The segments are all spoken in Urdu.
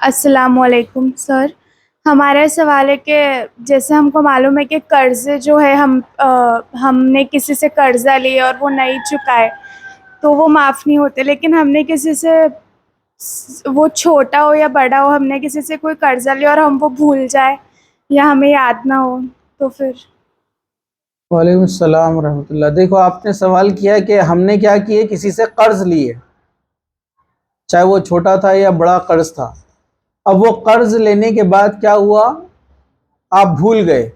السلام علیکم سر، ہمارا سوال ہے کہ جیسے ہم کو معلوم ہے کہ قرض جو ہے ہم نے کسی سے قرضہ لیا اور وہ نہیں چکائے تو وہ معاف نہیں ہوتے، لیکن ہم نے کسی سے وہ چھوٹا ہو یا بڑا ہو، ہم نے کسی سے کوئی قرضہ لیا اور ہم وہ بھول جائے یا ہمیں یاد نہ ہو تو پھر؟ وعلیکم السلام ورحمۃ اللہ۔ دیکھو، آپ نے سوال کیا کہ ہم نے کیا کیے، کسی سے قرض لیے، چاہے وہ چھوٹا تھا یا بڑا قرض تھا۔ اب وہ قرض لینے کے بعد کیا ہوا، آپ بھول گئے۔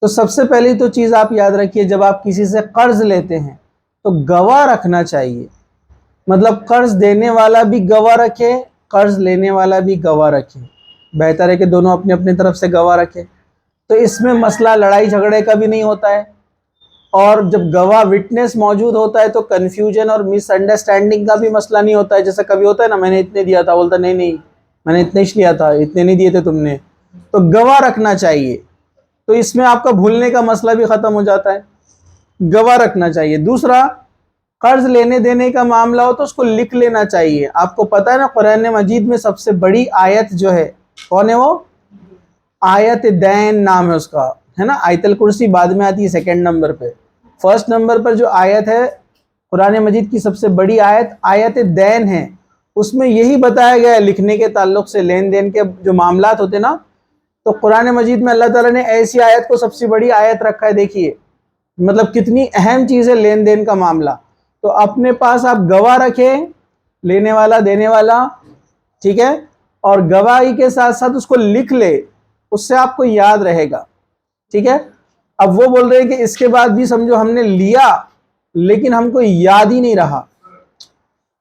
تو سب سے پہلی تو چیز آپ یاد رکھیے، جب آپ کسی سے قرض لیتے ہیں تو گواہ رکھنا چاہیے۔ مطلب قرض دینے والا بھی گواہ رکھے، قرض لینے والا بھی گواہ رکھے۔ بہتر ہے کہ دونوں اپنے اپنے طرف سے گواہ رکھے، تو اس میں مسئلہ لڑائی جھگڑے کا بھی نہیں ہوتا ہے، اور جب گواہ وٹنس موجود ہوتا ہے تو کنفیوژن اور مس انڈرسٹینڈنگ کا بھی مسئلہ نہیں ہوتا ہے۔ جیسا کبھی ہوتا ہے نا، میں نے اتنے دیا تھا، بولتا نہیں میں نے اتنے لیا تھا، اتنے نہیں دیے تھے تم نے۔ تو گواہ رکھنا چاہیے، تو اس میں آپ کا بھولنے کا مسئلہ بھی ختم ہو جاتا ہے۔ گواہ رکھنا چاہیے۔ دوسرا، قرض لینے دینے کا معاملہ ہو تو اس کو لکھ لینا چاہیے۔ آپ کو پتہ ہے نا، قرآن مجید میں سب سے بڑی آیت جو ہے کون ہے؟ وہ آیت دین نام ہے اس کا، ہے نا۔ آیت الکرسی بعد میں آتی ہے سیکنڈ نمبر پہ۔ فرسٹ نمبر پر جو آیت ہے قرآن مجید کی سب سے بڑی آیت آیت دین ہے۔ اس میں یہی بتایا گیا ہے لکھنے کے تعلق سے، لین دین کے جو معاملات ہوتے نا، تو قرآن مجید میں اللہ تعالیٰ نے ایسی آیت کو سب سے بڑی آیت رکھا ہے۔ دیکھیے مطلب کتنی اہم چیز ہے لین دین کا معاملہ۔ تو اپنے پاس آپ گواہ رکھیں، لینے والا دینے والا، ٹھیک ہے، اور گواہی کے ساتھ ساتھ اس کو لکھ لے، اس سے آپ کو یاد رہے گا، ٹھیک ہے۔ اب وہ بول رہے ہیں کہ اس کے بعد بھی سمجھو ہم نے لیا لیکن ہم کو یاد ہی نہیں رہا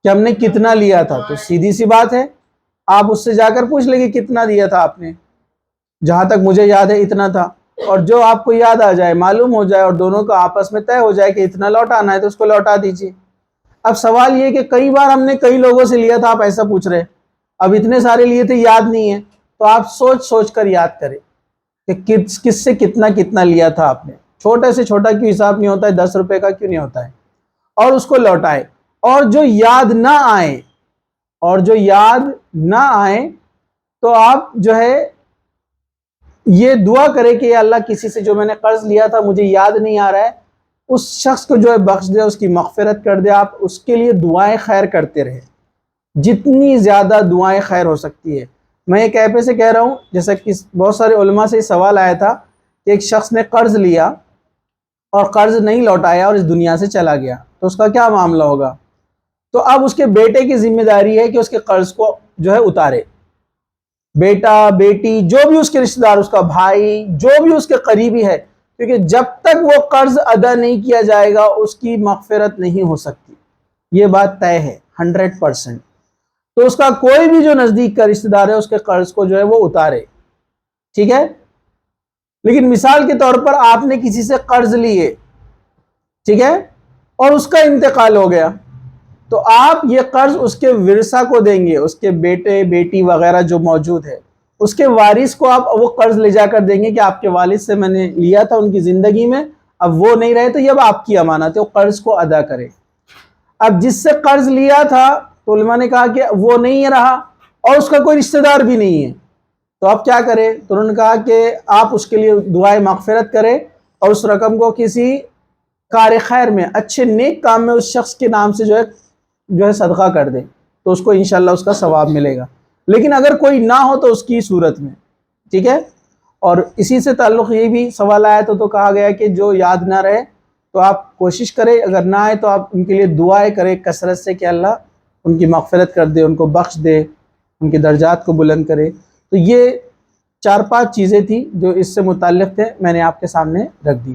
کہ ہم نے کتنا لیا تھا، تو سیدھی سی بات ہے، آپ اس سے جا کر پوچھ لیں کہ کتنا دیا تھا آپ نے۔ جہاں تک مجھے یاد ہے اتنا تھا، اور جو آپ کو یاد آ جائے، معلوم ہو جائے، اور دونوں کا آپس میں طے ہو جائے کہ اتنا لوٹانا ہے تو اس کو لوٹا دیجیے۔ اب سوال یہ کہ کئی بار ہم نے کئی لوگوں سے لیا تھا، آپ ایسا پوچھ رہے، اب اتنے سارے لیے تھے یاد نہیں ہے، تو آپ سوچ سوچ کر یاد کریں کہ کس سے کتنا لیا تھا آپ نے۔ چھوٹے سے چھوٹا کیوں حساب نہیں ہوتا ہے، 10 روپے کا کیوں نہیں ہوتا ہے، اور اس کو لوٹائے۔ اور جو یاد نہ آئے تو آپ جو ہے یہ دعا کرے کہ یا اللہ کسی سے جو میں نے قرض لیا تھا مجھے یاد نہیں آ رہا ہے، اس شخص کو جو ہے بخش دے، اس کی مغفرت کر دے۔ آپ اس کے لیے دعائیں خیر کرتے رہے، جتنی زیادہ دعائیں خیر ہو سکتی ہے۔ میں ایک ایپے سے کہہ رہا ہوں، جیسا کہ بہت سارے علماء سے سوال آیا تھا کہ ایک شخص نے قرض لیا اور قرض نہیں لوٹایا اور اس دنیا سے چلا گیا، تو اس کا کیا معاملہ ہوگا؟ تو اب اس کے بیٹے کی ذمہ داری ہے کہ اس کے قرض کو جو ہے اتارے۔ بیٹا، بیٹی، جو بھی اس کے رشتہ دار، اس کا بھائی، جو بھی اس کے قریبی ہے، کیونکہ جب تک وہ قرض ادا نہیں کیا جائے گا اس کی مغفرت نہیں ہو سکتی، یہ بات طے ہے 100%۔ تو اس کا کوئی بھی جو نزدیک کا رشتہ دار ہے اس کے قرض کو جو ہے وہ اتارے، ٹھیک ہے۔ لیکن مثال کے طور پر آپ نے کسی سے قرض لیے، ٹھیک ہے، اور اس کا انتقال ہو گیا، تو آپ یہ قرض اس کے ورثہ کو دیں گے، اس کے بیٹے بیٹی وغیرہ جو موجود ہے، اس کے وارث کو آپ وہ قرض لے جا کر دیں گے کہ آپ کے والد سے میں نے لیا تھا ان کی زندگی میں، اب وہ نہیں رہے تو یہ اب آپ کی امانت ہے، وہ قرض کو ادا کرے۔ اب جس سے قرض لیا تھا تو علماء نے کہا کہ وہ نہیں رہا اور اس کا کوئی رشتہ دار بھی نہیں ہے، تو آپ کیا کریں؟ تو انہوں نے کہا کہ آپ اس کے لیے دعائے مغفرت کریں اور اس رقم کو کسی کار خیر میں، اچھے نیک کام میں اس شخص کے نام سے جو ہے صدقہ کر دیں، تو اس کو انشاءاللہ اس کا ثواب ملے گا۔ لیکن اگر کوئی نہ ہو تو اس کی صورت میں، ٹھیک ہے۔ اور اسی سے تعلق یہ بھی سوال آیا تو کہا گیا کہ جو یاد نہ رہے تو آپ کوشش کریں، اگر نہ آئے تو آپ ان کے لیے دعائیں کریں کثرت سے کہ اللہ ان کی مغفرت کر دے، ان کو بخش دے، ان کے درجات کو بلند کرے۔ تو یہ 4-5 چیزیں تھیں جو اس سے متعلق تھے، میں نے آپ کے سامنے رکھ دی۔